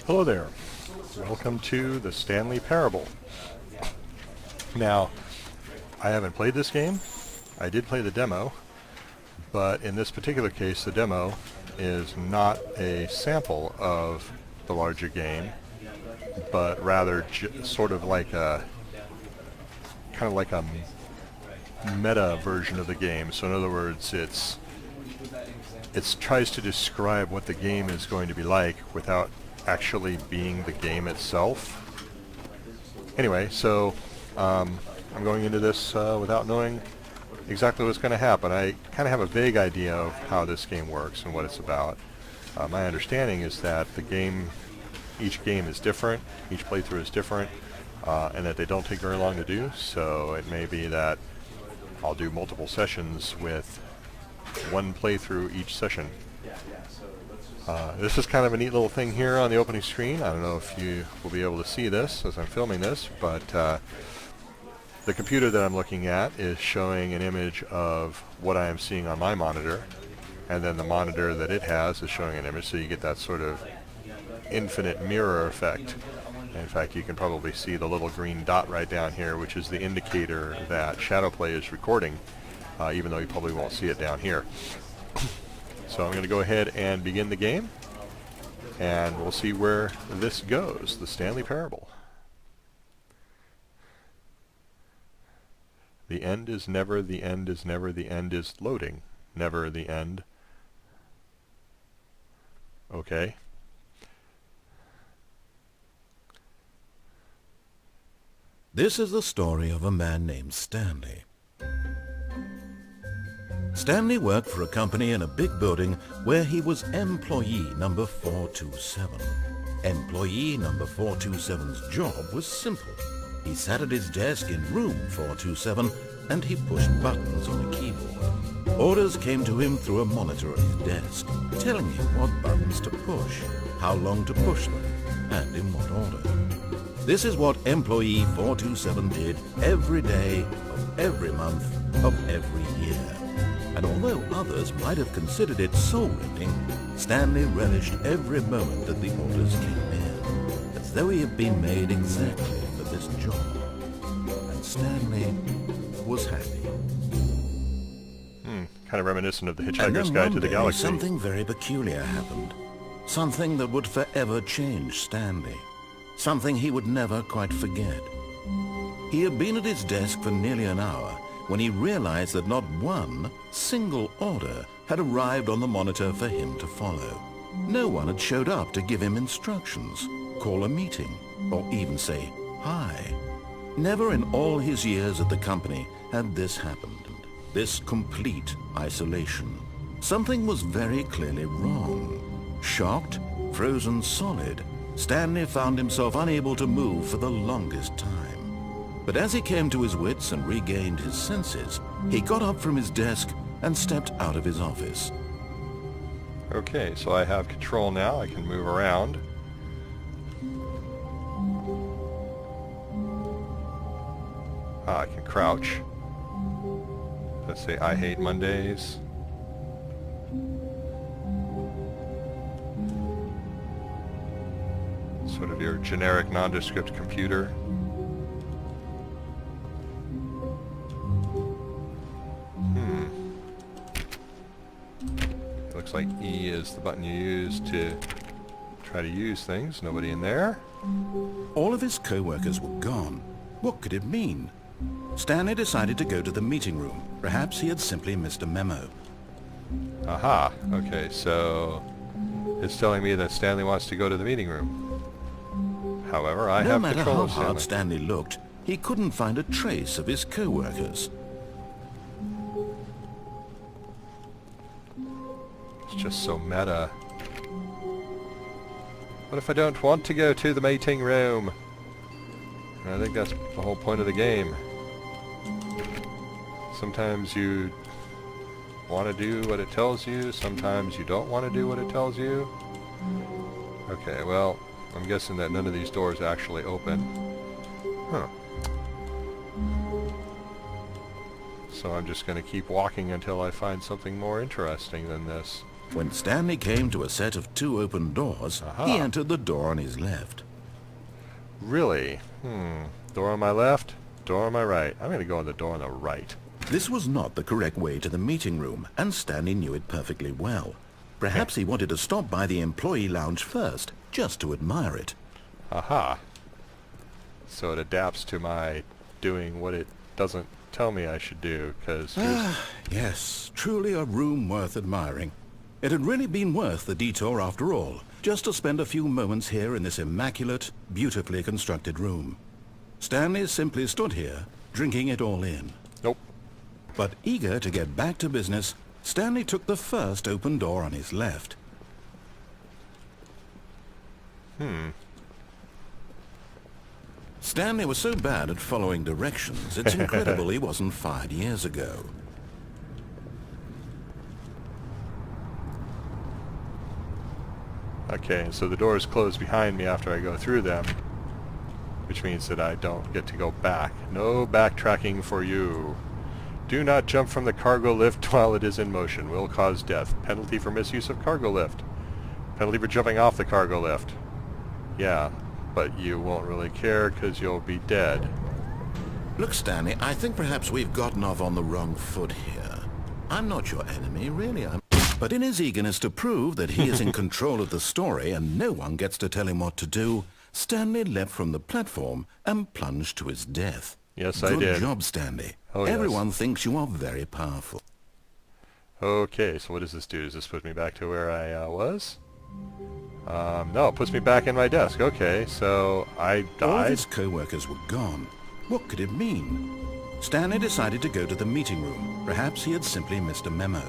Hello there. Welcome to the Stanley Parable. Now, I haven't played this game. I did play the demo, but in this particular case, the demo is not a sample of the larger game, but rather sort of like a kind of like a meta version of the game. So in other words, it tries to describe what the game is going to be like without actually being the game itself. Anyway, so I'm going into this without knowing exactly what's going to happen. I kind of have a vague idea of how this game works and what it's about. My understanding is that each game is different, each playthrough is different, and that they don't take very long to do, so it may be that I'll do multiple sessions with one playthrough each session. This is kind of a neat little thing here on the opening screen. I don't know if you will be able to see this as I'm filming this, but the computer that I'm looking at is showing an image of what I am seeing on my monitor, and then the monitor that it has is showing an image, so you get that sort of infinite mirror effect. In fact, you can probably see the little green dot right down here, which is the indicator that ShadowPlay is recording, even though you probably won't see it down here. So I'm going to go ahead and begin the game, and we'll see where this goes. The Stanley Parable. The end is never, the end is never, the end is loading. Never the end. Okay. This is the story of a man named Stanley. Stanley worked for a company in a big building where he was employee number 427. Employee number 427's job was simple. He sat at his desk in room 427 and he pushed buttons on a keyboard. Orders came to him through a monitor at his desk, telling him what buttons to push, how long to push them, and in what order. This is what employee 427 did every day of every month of every year. And although others might have considered it soul-rending, Stanley relished every moment that the orders came in, as though he had been made exactly for this job. And Stanley was happy. Kind of reminiscent of the Hitchhiker's Guide to the Galaxy. Something very peculiar happened. Something that would forever change Stanley. Something he would never quite forget. He had been at his desk for nearly an hour when he realized that not one single order had arrived on the monitor for him to follow. No one had showed up to give him instructions, call a meeting, or even say hi. Never in all his years at the company had this happened. This complete isolation. Something was very clearly wrong. Shocked, frozen solid, Stanley found himself unable to move for the longest time. But as he came to his wits and regained his senses, he got up from his desk and stepped out of his office. Okay, so I have control now. I can move around. I can crouch. Let's say I hate Mondays. Sort of your generic nondescript computer. Looks like E is the button you use to try to use things. Nobody in there. All of his co-workers were gone. What could it mean? Stanley decided to go to the meeting room. Perhaps he had simply missed a memo. Aha. Okay, so it's telling me that Stanley wants to go to the meeting room. However, I have control of Stanley. No matter how hard Stanley looked, he couldn't find a trace of his co-workers. It's just so meta. What if I don't want to go to the meeting room? I think that's the whole point of the game. Sometimes you want to do what it tells you, sometimes you don't want to do what it tells you. Okay, well, I'm guessing that none of these doors actually open. Huh. So I'm just going to keep walking until I find something more interesting than this. When Stanley came to a set of 2 open doors, Aha. he entered the door on his left. Really? Door on my left, door on my right. I'm going to go on the door on the right. This was not the correct way to the meeting room, and Stanley knew it perfectly well. Perhaps he wanted to stop by the employee lounge first, just to admire it. Aha. So it adapts to my doing what it doesn't tell me I should do, because... Yes, truly a room worth admiring. It had really been worth the detour after all, just to spend a few moments here in this immaculate, beautifully constructed room. Stanley simply stood here, drinking it all in. Nope. But eager to get back to business, Stanley took the first open door on his left. Stanley was so bad at following directions, it's incredible he wasn't fired years ago. Okay, so the doors close behind me after I go through them, which means that I don't get to go back. No backtracking for you. Do not jump from the cargo lift while it is in motion. Will cause death. Penalty for misuse of cargo lift. Penalty for jumping off the cargo lift. Yeah, but you won't really care because you'll be dead. Look, Stanley, I think perhaps we've gotten off on the wrong foot here. I'm not your enemy, really. But in his eagerness to prove that he is in control of the story and no one gets to tell him what to do, Stanley leapt from the platform and plunged to his death. Yes, I did. Good job, Stanley. Oh, yes. Everyone thinks you are very powerful. Okay, so what does this do? Does this put me back to where I was? No, it puts me back in my desk. Okay, so I died. All of his co-workers were gone. What could it mean? Stanley decided to go to the meeting room. Perhaps he had simply missed a memo.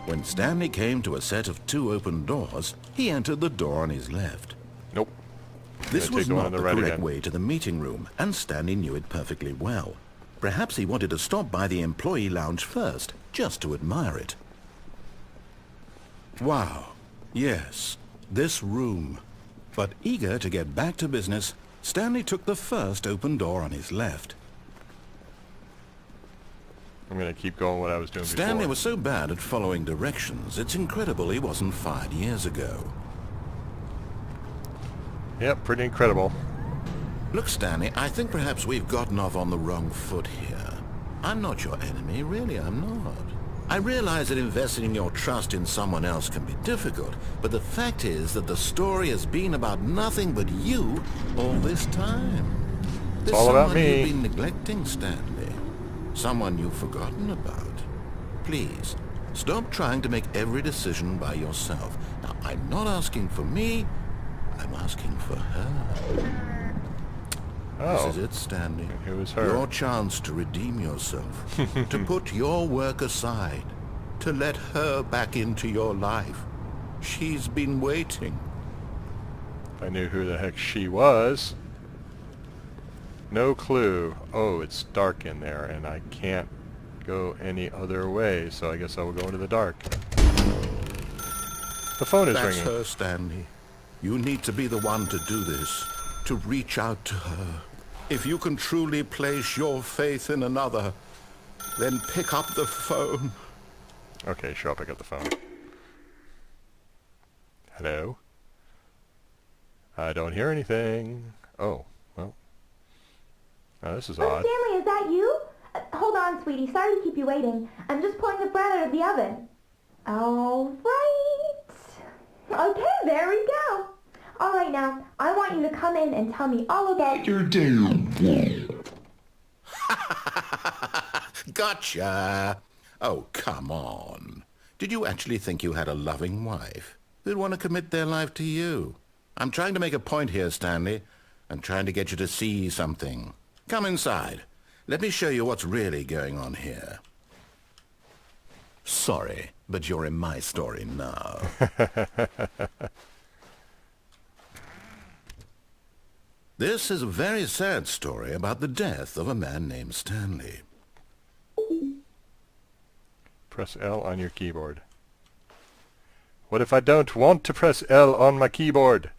When Stanley came to a set of 2 open doors, he entered the door on his left. Nope. This was the one not on the the right correct again. way to the meeting room, and Stanley knew it perfectly well. Perhaps he wanted to stop by the employee lounge first, just to admire it. Wow. Yes, this room. But eager to get back to business, Stanley took the first open door on his left. I'm going to keep going what I was doing Stanley before. was so bad at following directions, it's incredible he wasn't fired years ago. Yep, pretty incredible. Look, Stanley, I think perhaps we've gotten off on the wrong foot here. I'm not your enemy, really, I'm not. I realize that investing your trust in someone else can be difficult, but the fact is that the story has been about nothing but you all this time. There's all about someone me. you've been neglecting, Stanley. Someone you've forgotten about. Please, stop trying to make every decision by yourself. Now, I'm not asking for me, I'm asking for her. Oh. This is it, Stanley. Who is her? Your chance to redeem yourself, to put your work aside, to let her back into your life. She's been waiting. If I knew who the heck she was. No clue. Oh, it's dark in there, and I can't go any other way, so I guess I will go into the dark. The phone is That's ringing. her, Stanley. You need to be the one to do this, to reach out to her. If you can truly place your faith in another, then pick up the phone. Okay, sure, I'll pick up the phone. Hello? I don't hear anything. Oh, well. Oh, this is odd. Stanley, is that you? Hold on, sweetie. Sorry to keep you waiting. I'm just pulling the bread out of the oven. All right. Okay, there we go. All right, now, I want you to come in and tell me all about your day. Gotcha. Oh, come on. Did you actually think you had a loving wife who'd want to commit their life to you? I'm trying to make a point here, Stanley. I'm trying to get you to see something. Come inside. Let me show you what's really going on here. Sorry, but you're in my story now. This is a very sad story about the death of a man named Stanley. Press L on your keyboard. What if I don't want to press L on my keyboard?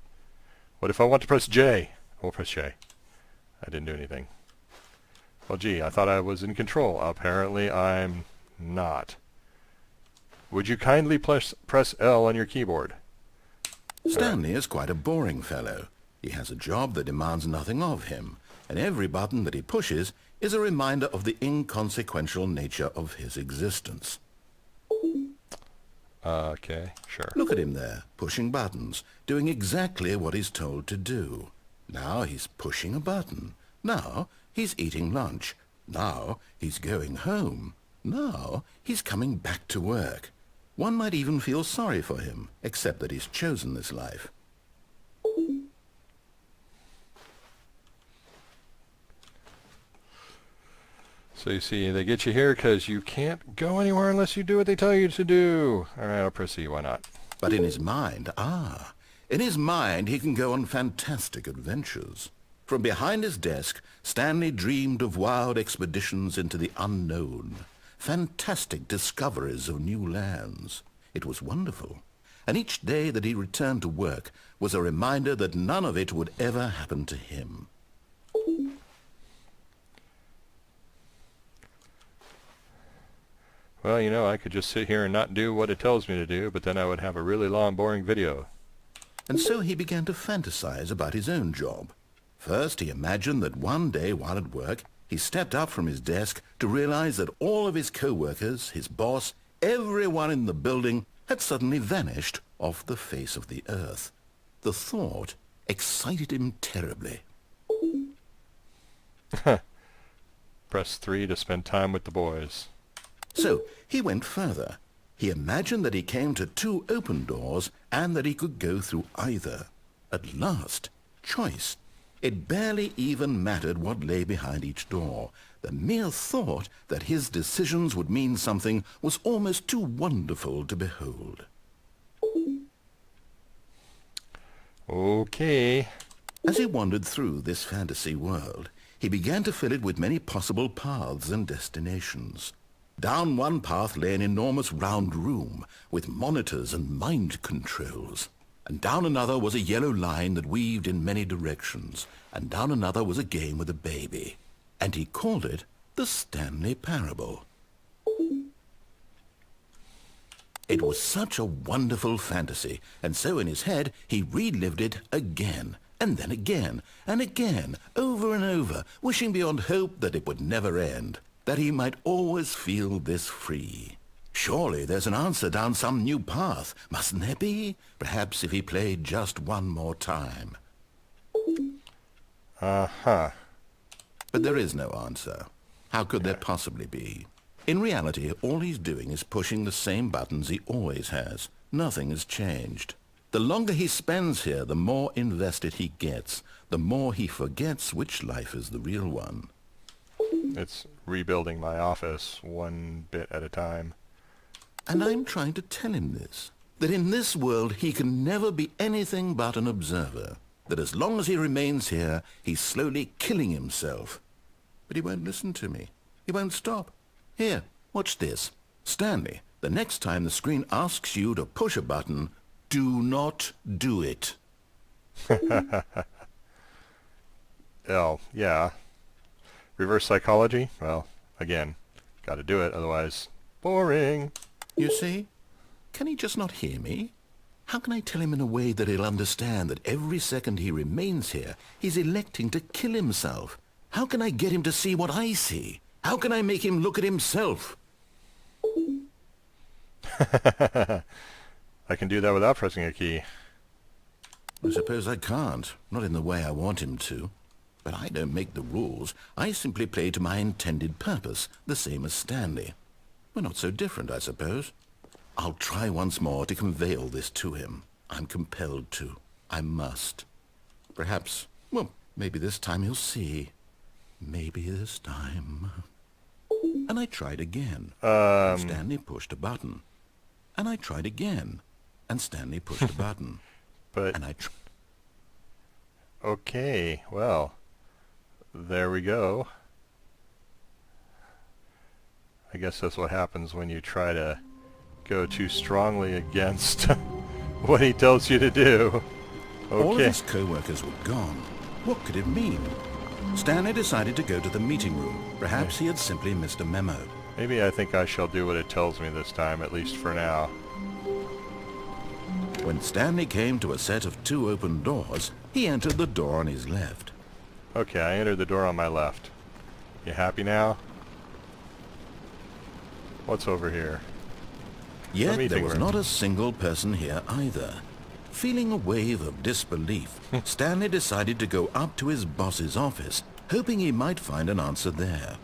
What if I want to press J? I will press J. I didn't do anything. Well, gee, I thought I was in control. Apparently I'm not. Would you kindly press L on your keyboard? Stanley is quite a boring fellow. He has a job that demands nothing of him, and every button that he pushes is a reminder of the inconsequential nature of his existence. Okay, sure. Look at him there, pushing buttons, doing exactly what he's told to do. Now he's pushing a button. Now he's eating lunch. Now he's going home. Now he's coming back to work. One might even feel sorry for him, except that he's chosen this life. So you see, they get you here because you can't go anywhere unless you do what they tell you to do. All right, I'll proceed. Why not? But in his mind, in his mind he can go on fantastic adventures. From behind his desk, Stanley dreamed of wild expeditions into the unknown, fantastic discoveries of new lands. It was wonderful. And each day that he returned to work was a reminder that none of it would ever happen to him. Well, you know, I could just sit here and not do what it tells me to do, but then I would have a really long, boring video. And so he began to fantasize about his own job. First, he imagined that one day while at work, he stepped up from his desk to realize that all of his co-workers, his boss, everyone in the building had suddenly vanished off the face of the earth. The thought excited him terribly. Press 3 to spend time with the boys. So he went further. He imagined that he came to 2 open doors and that he could go through either. At last, choice. It barely even mattered what lay behind each door. The mere thought that his decisions would mean something was almost too wonderful to behold. Okay. As he wandered through this fantasy world, he began to fill it with many possible paths and destinations. Down one path lay an enormous round room with monitors and mind controls. And down another was a yellow line that weaved in many directions. And down another was a game with a baby. And he called it the Stanley Parable. It was such a wonderful fantasy, and so in his head he relived it again, and then again, and again, over and over, wishing beyond hope that it would never end, that he might always feel this free. Surely there's an answer down some new path, mustn't there be? Perhaps if he played just one more time. Uh-huh. But there is no answer. How could there possibly be? In reality, all he's doing is pushing the same buttons he always has. Nothing has changed. The longer he spends here, the more invested he gets, the more he forgets which life is the real one. It's rebuilding my office one bit at a time. And I'm trying to tell him this, that in this world he can never be anything but an observer, that as long as he remains here, he's slowly killing himself. But he won't listen to me. He won't stop. Here, watch this. Stanley, the next time the screen asks you to push a button, do not do it. Oh, yeah. Reverse psychology? Well, again, gotta do it, otherwise, boring. You see? Can he just not hear me? How can I tell him in a way that he'll understand that every second he remains here, he's electing to kill himself? How can I get him to see what I see? How can I make him look at himself? I can do that without pressing a key. I suppose I can't. Not in the way I want him to. But I don't make the rules. I simply play to my intended purpose, the same as Stanley. We're not so different, I suppose. I'll try once more to convey all this to him. I'm compelled to. I must. Perhaps, well, maybe this time he'll see. Maybe this time. And I tried again. And Stanley pushed a button. And I tried again. And Stanley pushed a button. But... And Okay, well, there we go. I guess that's what happens when you try to go too strongly against what he tells you to do. All of Okay. his co-workers were gone. What could it mean? Stanley decided to go to the meeting room. Perhaps he had simply missed a memo. Maybe I think I shall do what it tells me this time, at least for now. When Stanley came to a set of 2 open doors, he entered the door on his left. Okay, I entered the door on my left. You happy now? What's over here? Yet meeting there was room. not a single person here either. Feeling a wave of disbelief, Stanley decided to go up to his boss's office, hoping he might find an answer there.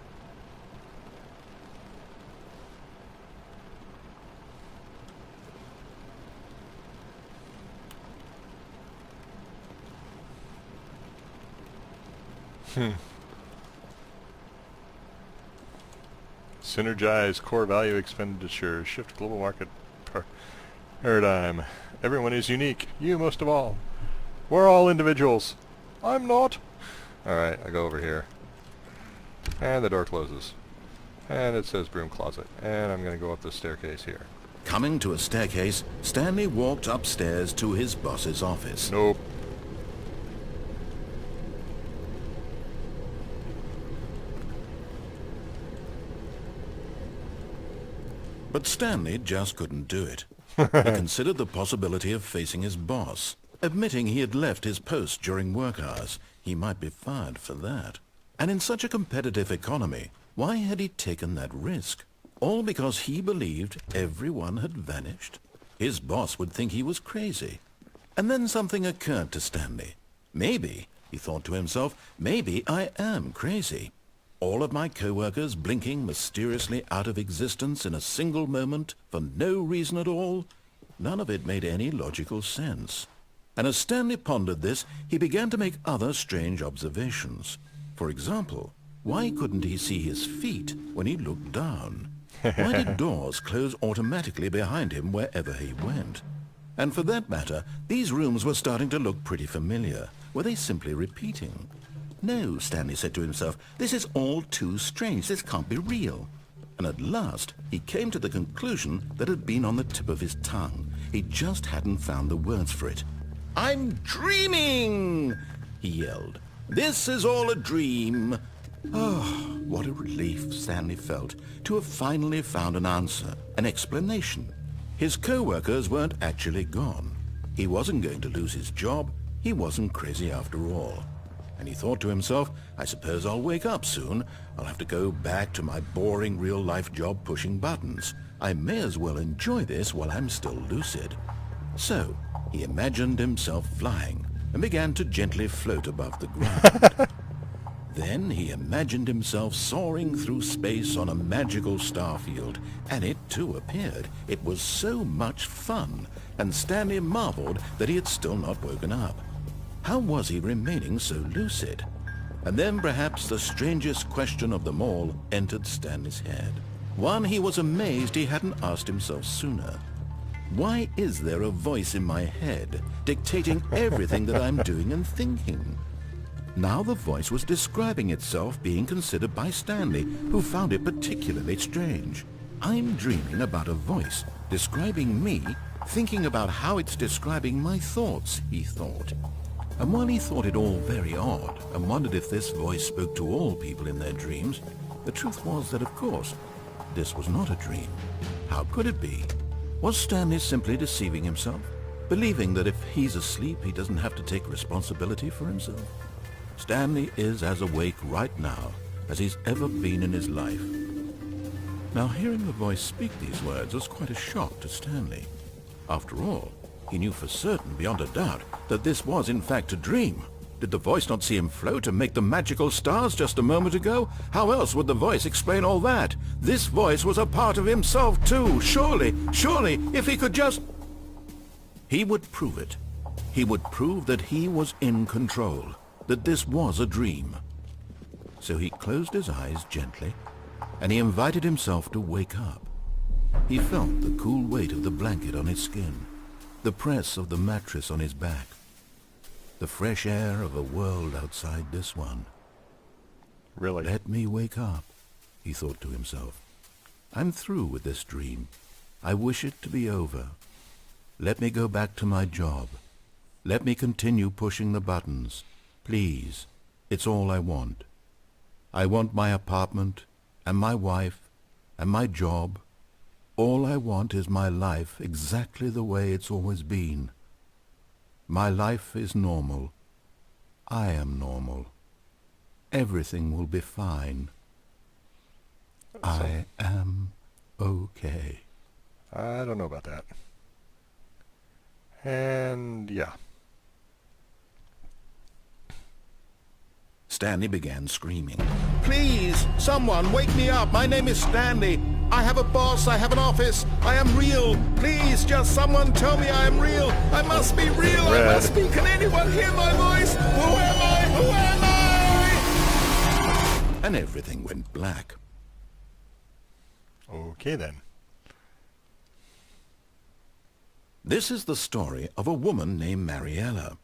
Synergize core value expenditure. Shift global market paradigm. Everyone is unique. You most of all. We're all individuals. I'm not. Alright, I go over here. And the door closes. And it says broom closet. And I'm going to go up the staircase here. Coming to a staircase, Stanley walked upstairs to his boss's office. Nope. But Stanley just couldn't do it. He considered the possibility of facing his boss. Admitting he had left his post during work hours, he might be fired for that. And in such a competitive economy, why had he taken that risk? All because he believed everyone had vanished? His boss would think he was crazy. And then something occurred to Stanley. Maybe, he thought to himself, maybe I am crazy. All of my co-workers blinking mysteriously out of existence in a single moment for no reason at all? None of it made any logical sense. And as Stanley pondered this, he began to make other strange observations. For example, why couldn't he see his feet when he looked down? Why did doors close automatically behind him wherever he went? And for that matter, these rooms were starting to look pretty familiar. Were they simply repeating? No, Stanley said to himself, this is all too strange. This can't be real. And at last, he came to the conclusion that had been on the tip of his tongue. He just hadn't found the words for it. I'm dreaming, he yelled. This is all a dream. Oh, what a relief Stanley felt to have finally found an answer, an explanation. His co-workers weren't actually gone. He wasn't going to lose his job. He wasn't crazy after all. And he thought to himself, I suppose I'll wake up soon. I'll have to go back to my boring real-life job pushing buttons. I may as well enjoy this while I'm still lucid. So, he imagined himself flying and began to gently float above the ground. Then he imagined himself soaring through space on a magical starfield, and it too appeared. It was so much fun, and Stanley marveled that he had still not woken up. How was he remaining so lucid? And then perhaps the strangest question of them all entered Stanley's head. One he was amazed he hadn't asked himself sooner. Why is there a voice in my head dictating everything that I'm doing and thinking? Now the voice was describing itself being considered by Stanley, who found it particularly strange. I'm dreaming about a voice describing me, thinking about how it's describing my thoughts, he thought. And while he thought it all very odd and wondered if this voice spoke to all people in their dreams, the truth was that, of course, this was not a dream. How could it be? Was Stanley simply deceiving himself, believing that if he's asleep he doesn't have to take responsibility for himself? Stanley is as awake right now as he's ever been in his life. Now, hearing the voice speak these words was quite a shock to Stanley. After all, he knew for certain, beyond a doubt, that this was in fact a dream. Did the voice not see him float and make the magical stars just a moment ago? How else would the voice explain all that? This voice was a part of himself too. Surely, if he could just... He would prove it. He would prove that he was in control, that this was a dream. So he closed his eyes gently, and he invited himself to wake up. He felt the cool weight of the blanket on his skin, the press of the mattress on his back, the fresh air of a world outside this one. Really? Let me wake up, he thought to himself. I'm through with this dream. I wish it to be over. Let me go back to my job. Let me continue pushing the buttons. Please, It's all I want. I want my apartment, and my wife, and my job. All I want is my life exactly the way it's always been. My life is normal. I am normal. Everything will be fine. I am okay. I don't know about that. And yeah. Stanley began screaming. Please, someone, wake me up. My name is Stanley. I have a boss. I have an office. I am real. Please, just someone tell me I am real. I must be real. I must be. Can anyone hear my voice? Who am I? Who am I? And everything went black. Okay then. This is the story of a woman named Mariella.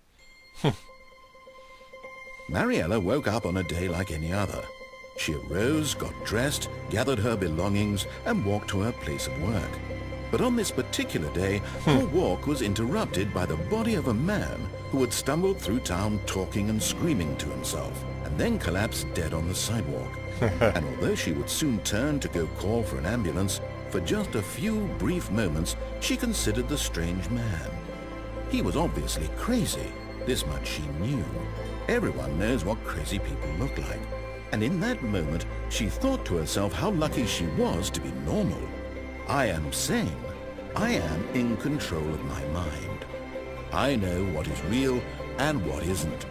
Mariella woke up on a day like any other. She arose, got dressed, gathered her belongings, and walked to her place of work. But on this particular day, her walk was interrupted by the body of a man who had stumbled through town talking and screaming to himself, and then collapsed dead on the sidewalk. And although she would soon turn to go call for an ambulance, for just a few brief moments she considered the strange man. He was obviously crazy. This much she knew. Everyone knows what crazy people look like. And in that moment, she thought to herself how lucky she was to be normal. I am sane. I am in control of my mind. I know what is real and what isn't.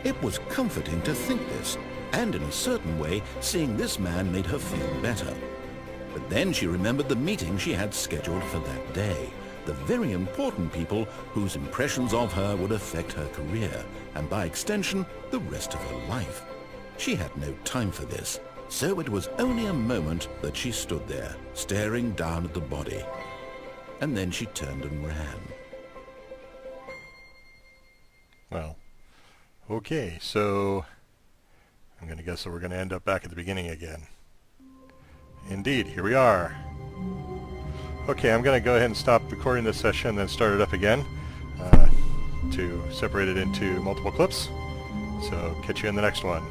It was comforting to think this, and in a certain way, seeing this man made her feel better. But then she remembered the meeting she had scheduled for that day. The very important people whose impressions of her would affect her career, and by extension, the rest of her life. She had no time for this, so it was only a moment that she stood there, staring down at the body. And then she turned and ran. Well, okay, so I'm going to guess that we're going to end up back at the beginning again. Indeed, here we are. Okay, I'm going to go ahead and stop recording this session and then start it up again to separate it into multiple clips. So catch you in the next one.